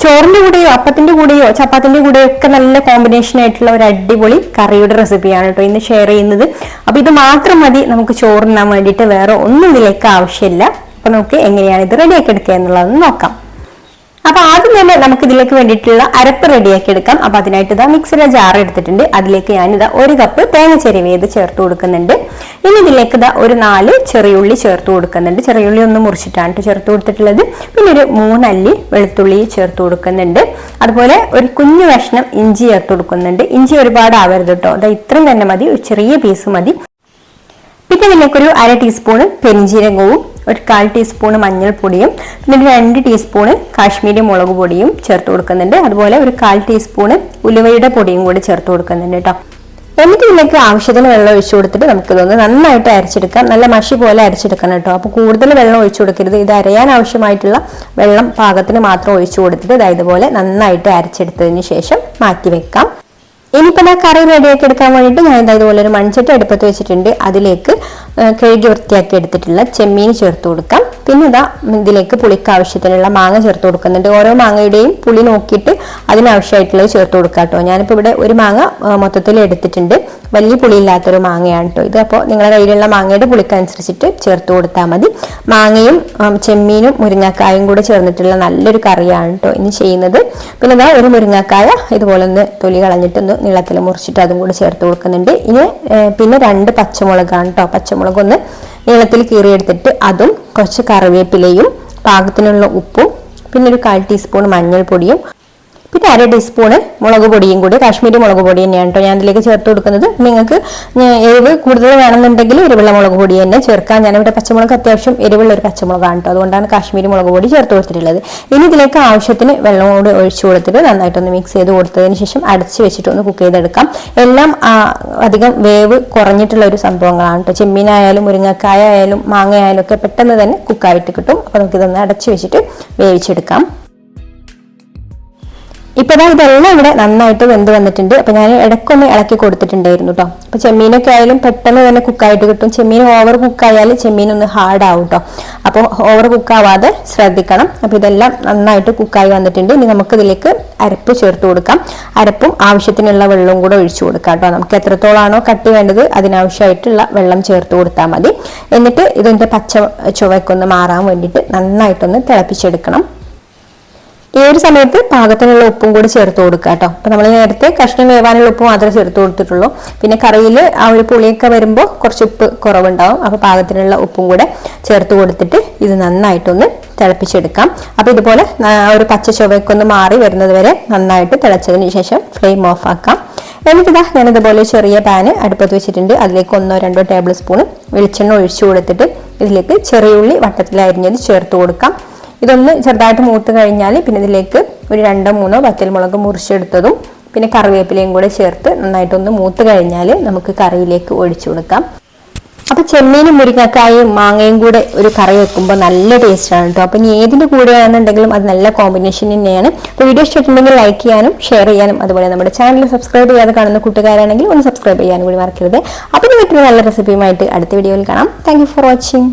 ചോറിന്റെ കൂടെയോ അപ്പത്തിന്റെ കൂടെയോ ചപ്പാത്തിന്റെ കൂടെയോ ഒക്കെ നല്ല കോമ്പിനേഷൻ ആയിട്ടുള്ള ഒരു അടിപൊളി കറിയുടെ റെസിപ്പിയാണ് കേട്ടോ ഇന്ന് ഷെയർ ചെയ്യുന്നത്. അപ്പൊ ഇത് മാത്രം മതി നമുക്ക് ചോറിനാൻ വേണ്ടിയിട്ട്, വേറെ ഒന്നും ഇതിലേക്ക് ആവശ്യമില്ല. അപ്പൊ നമുക്ക് എങ്ങനെയാണ് ഇത് റെഡിയാക്കി എടുക്കുക എന്നുള്ളതൊന്ന് നോക്കാം. അപ്പൊ ആദ്യം തന്നെ നമുക്ക് ഇതിലേക്ക് വേണ്ടിയിട്ടുള്ള അരപ്പ് റെഡിയാക്കി എടുക്കാം. അപ്പൊ അതിനായിട്ട് ഇതാ മിക്സിയുടെ ജാർ എടുത്തിട്ടുണ്ട്. അതിലേക്ക് ഞാനിതാ 1 കപ്പ് തേങ്ങ ചിരവിയത് ചേർത്ത് കൊടുക്കുന്നുണ്ട്. ഇനി ഇതിലേക്ക് ഇതാ ഒരു 4 ചെറിയുള്ളി ചേർത്ത് കൊടുക്കുന്നുണ്ട്. ചെറിയുള്ളി ഒന്ന് മുറിച്ചിട്ടാണ് ചേർത്ത് കൊടുത്തിട്ടുള്ളത്. പിന്നെ ഒരു 3 അല്ലി വെളുത്തുള്ളി ചേർത്ത് കൊടുക്കുന്നുണ്ട്. അതുപോലെ ഒരു കുഞ്ഞു കഷ്ണം ഇഞ്ചി ചേർത്ത് കൊടുക്കുന്നുണ്ട്. ഇഞ്ചി ഒരുപാട് ആവരുത് കേട്ടോ, അതാ ഇത്രയും തന്നെ മതി, ഒരു ചെറിയ പീസ് മതി. പിന്നെ ഇതിലേക്കൊരു 1/2 ടീസ്പൂണ് പെരിഞ്ജീരകവും ഒരു 1/4 ടീസ്പൂണ് മഞ്ഞൾപ്പൊടിയും പിന്നെ ഒരു 2 ടീസ്പൂണ് കാശ്മീരി മുളക് പൊടിയും ചേർത്ത് കൊടുക്കുന്നുണ്ട്. അതുപോലെ ഒരു 1/4 ടീസ്പൂണ് ഉലുവയുടെ പൊടിയും കൂടി ചേർത്ത് കൊടുക്കുന്നുണ്ട് കേട്ടോ. എന്നിട്ട് ഇതിലേക്ക് ആവശ്യത്തിന് വെള്ളം ഒഴിച്ചു കൊടുത്തിട്ട് നമുക്കിതൊന്ന് നന്നായിട്ട് അരച്ചെടുക്കാം. നല്ല മഷി പോലെ അരച്ചെടുക്കണം കേട്ടോ. അപ്പോൾ കൂടുതൽ വെള്ളം ഒഴിച്ചു കൊടുക്കരുത്. ഇത് അരയാൻ ആവശ്യമായിട്ടുള്ള വെള്ളം പാകത്തിന് മാത്രം ഒഴിച്ചു കൊടുത്തിട്ട് ഇതുപോലെ നന്നായിട്ട് അരച്ചെടുത്തതിന് ശേഷം മാറ്റി വെക്കാം. ഇനിയിപ്പോൾ ഞാൻ കറി റെഡിയാക്കി എടുക്കാൻ വേണ്ടിയിട്ട് ഞാൻ ഇതുപോലെ ഒരു മൺചട്ടി അടുപ്പത്ത് വെച്ചിട്ടുണ്ട്. അതിലേക്ക് കഴുകി വൃത്തിയാക്കി എടുത്തിട്ടുള്ള ചെമ്മീൻ ചേർത്ത് കൊടുക്കാം. പിന്നെ ഇതിലേക്ക് പുളിക്ക് ആവശ്യത്തിനുള്ള മാങ്ങ ചേർത്ത് കൊടുക്കുന്നുണ്ട്. ഓരോ മാങ്ങയുടെയും പുളി നോക്കിയിട്ട് അതിനാവശ്യമായിട്ടുള്ളത് ചേർത്ത് കൊടുക്കാം കേട്ടോ. ഞാനിപ്പോൾ ഇവിടെ ഒരു മാങ്ങ മൊത്തത്തിൽ എടുത്തിട്ടുണ്ട്. വലിയ പുളിയില്ലാത്തൊരു മാങ്ങയാണ് കേട്ടോ ഇത്. അപ്പോൾ നിങ്ങളുടെ കയ്യിലുള്ള മാങ്ങയുടെ പുളിക്കനുസരിച്ചിട്ട് ചേർത്ത് കൊടുത്താൽ മതി. മാങ്ങയും ചെമ്മീനും മുരിങ്ങക്കായും കൂടെ ചേർന്നിട്ടുള്ള നല്ലൊരു കറിയാണ് കേട്ടോ ഇനി ചെയ്യുന്നത്. പിന്നെ ഒരു മുരിങ്ങക്കായ ഇതുപോലെ ഒന്ന് തൊലി കളഞ്ഞിട്ടൊന്ന് നീളത്തിൽ മുറിച്ചിട്ട് അതും കൂടെ ചേർത്ത് കൊടുക്കുന്നുണ്ട്. ഇനി പിന്നെ 2 പച്ചമുളകാണ് കേട്ടോ. പച്ചമുളക് ഒന്ന് നീളത്തിൽ കീറിയെടുത്തിട്ട് അതും കുറച്ച് കറിവേപ്പിലയും പാകത്തിനുള്ള ഉപ്പും പിന്നെ ഒരു 1/4 ടീസ്പൂൺ മഞ്ഞൾപ്പൊടിയും പിന്നെ 1/2 ടീസ്പൂണ് മുളക് പൊടിയും കൂടി, കാശ്മീരി മുളക് പൊടി തന്നെയാണ് കേട്ടോ ഞാൻ ഇതിലേക്ക് ചേർത്ത് കൊടുക്കുന്നത്. നിങ്ങൾക്ക് എരിവ് കൂടുതൽ വേണമെന്നുണ്ടെങ്കിൽ എരിവുള്ള മുളക് പൊടി തന്നെ ചേർക്കാം. ഞാനിവിടെ പച്ചമുളക് അത്യാവശ്യം എരിവുള്ള ഒരു പച്ചമുളകാണ് കേട്ടോ, അതുകൊണ്ടാണ് കാശ്മീരി മുളക് പൊടി ചേർത്ത് കൊടുത്തിട്ടുള്ളത്. ഇനി ഇതിലേക്ക് ആവശ്യത്തിന് വെള്ളം കൂടി ഒഴിച്ചു കൊടുത്തിട്ട് നന്നായിട്ടൊന്ന് മിക്സ് ചെയ്ത് കൊടുത്തതിന് ശേഷം അടച്ച് വെച്ചിട്ട് ഒന്ന് കുക്ക് ചെയ്തെടുക്കാം. എല്ലാം അധികം വേവ് കുറഞ്ഞിട്ടുള്ള ഒരു സംഭവങ്ങളാണ് കേട്ടോ. ചെമ്മീനായാലും മുരിങ്ങക്കായ ആയാലും മാങ്ങ ആയാലും ഒക്കെ പെട്ടെന്ന് തന്നെ കുക്കായിട്ട് കിട്ടും. അപ്പോൾ നമുക്കിതൊന്ന് അടച്ച് വെച്ചിട്ട് വേവിച്ചെടുക്കാം. ഇപ്പൊ ഇതെല്ലാം ഇവിടെ നന്നായിട്ട് വെന്ത് വന്നിട്ടുണ്ട്. അപ്പൊ ഞാൻ ഇടയ്ക്കൊന്ന് ഇളക്കി കൊടുത്തിട്ടുണ്ടായിരുന്നു കേട്ടോ. അപ്പൊ ചെമ്മീനൊക്കെ ആയാലും പെട്ടെന്ന് തന്നെ കുക്കായിട്ട് കിട്ടും. ചെമ്മീൻ ഓവർ കുക്കായാൽ ചെമ്മീൻ ഒന്ന് ഹാർഡ് ആവും കേട്ടോ. അപ്പോൾ ഓവർ കുക്കാവാതെ ശ്രദ്ധിക്കണം. അപ്പൊ ഇതെല്ലാം നന്നായിട്ട് കുക്കായി വന്നിട്ടുണ്ട്. ഇനി നമുക്ക് ഇതിലേക്ക് അരപ്പ് ചേർത്ത് കൊടുക്കാം. അരപ്പും ആവശ്യത്തിനുള്ള വെള്ളവും കൂടെ ഒഴിച്ചു കൊടുക്കാം കേട്ടോ. നമുക്ക് എത്രത്തോളാണോ കട്ടി വേണ്ടത് അതിനാവശ്യമായിട്ടുള്ള വെള്ളം ചേർത്ത് കൊടുത്താൽ മതി. എന്നിട്ട് ഇതിന്റെ പച്ച ചുവക്കൊന്ന് മാറാൻ വേണ്ടിയിട്ട് നന്നായിട്ടൊന്ന് തിളപ്പിച്ചെടുക്കണം. ഈ ഒരു സമയത്ത് പാകത്തിനുള്ള ഉപ്പും കൂടി ചേർത്ത് കൊടുക്കുക കേട്ടോ. അപ്പൊ നമ്മൾ നേരത്തെ കഷ്ണം വേവാനുള്ള ഉപ്പ് മാത്രമേ ചേർത്ത് കൊടുത്തിട്ടുള്ളൂ. പിന്നെ കറിയിൽ ആ ഒരു പുളിയൊക്കെ വരുമ്പോൾ കുറച്ച് ഉപ്പ് കുറവുണ്ടാവും. അപ്പൊ പാകത്തിനുള്ള ഉപ്പും കൂടെ ചേർത്ത് കൊടുത്തിട്ട് ഇത് നന്നായിട്ടൊന്ന് തിളപ്പിച്ചെടുക്കാം. അപ്പൊ ഇതുപോലെ ഒരു പച്ച ചുവക്കൊന്ന് മാറി വരുന്നത് വരെ നന്നായിട്ട് തിളച്ചതിന് ശേഷം ഫ്ലെയിം ഓഫ് ആക്കാം. എന്നിട്ട് ഞാനിതുപോലെ ചെറിയ പാന് അടുപ്പത്ത് വെച്ചിട്ടുണ്ട്. അതിലേക്ക് 1-2 ടേബിൾ സ്പൂൺ വെളിച്ചെണ്ണ ഒഴിച്ചു കൊടുത്തിട്ട് ഇതിലേക്ക് ചെറിയുള്ളി വട്ടത്തിൽ അരിഞ്ഞത് ചേർത്ത് കൊടുക്കാം. ഇതൊന്ന് ചെറുതായിട്ട് മൂത്ത് കഴിഞ്ഞാൽ പിന്നെ ഇതിലേക്ക് ഒരു 2-3 വറ്റൽമുളക് മുറിച്ചെടുത്തതും പിന്നെ കറിവേപ്പിലയും കൂടെ ചേർത്ത് നന്നായിട്ടൊന്ന് മൂത്ത് കഴിഞ്ഞാൽ നമുക്ക് കറിയിലേക്ക് ഒഴിച്ചു കൊടുക്കാം. അപ്പൊ ചെമ്മീനും മുരിങ്ങക്കായും മാങ്ങയും കൂടെ ഒരു കറി വെക്കുമ്പോൾ നല്ല ടേസ്റ്റാണ് കേട്ടോ. അപ്പൊ ഇനി ഏതിന്റെ കൂടെയാണെന്നുണ്ടെങ്കിലും അത് നല്ല കോമ്പിനേഷൻ തന്നെയാണ്. അപ്പോൾ വീഡിയോ ഇഷ്ടപ്പെട്ടുണ്ടെങ്കിൽ ലൈക്ക് ചെയ്യാനും ഷെയർ ചെയ്യാനും അതുപോലെ നമ്മുടെ ചാനൽ സബ്സ്ക്രൈബ് ചെയ്യാതെ കാണുന്ന കൂട്ടുകാരാണെങ്കിൽ ഒന്ന് സബ്സ്ക്രൈബ് ചെയ്യാനും കൂടി മറക്കരുത്. അപ്പോൾ ഇത് മറ്റൊരു നല്ല റെസിപ്പിയുമായിട്ട് അടുത്ത വീഡിയോയിൽ കാണാം. Thank you for watching.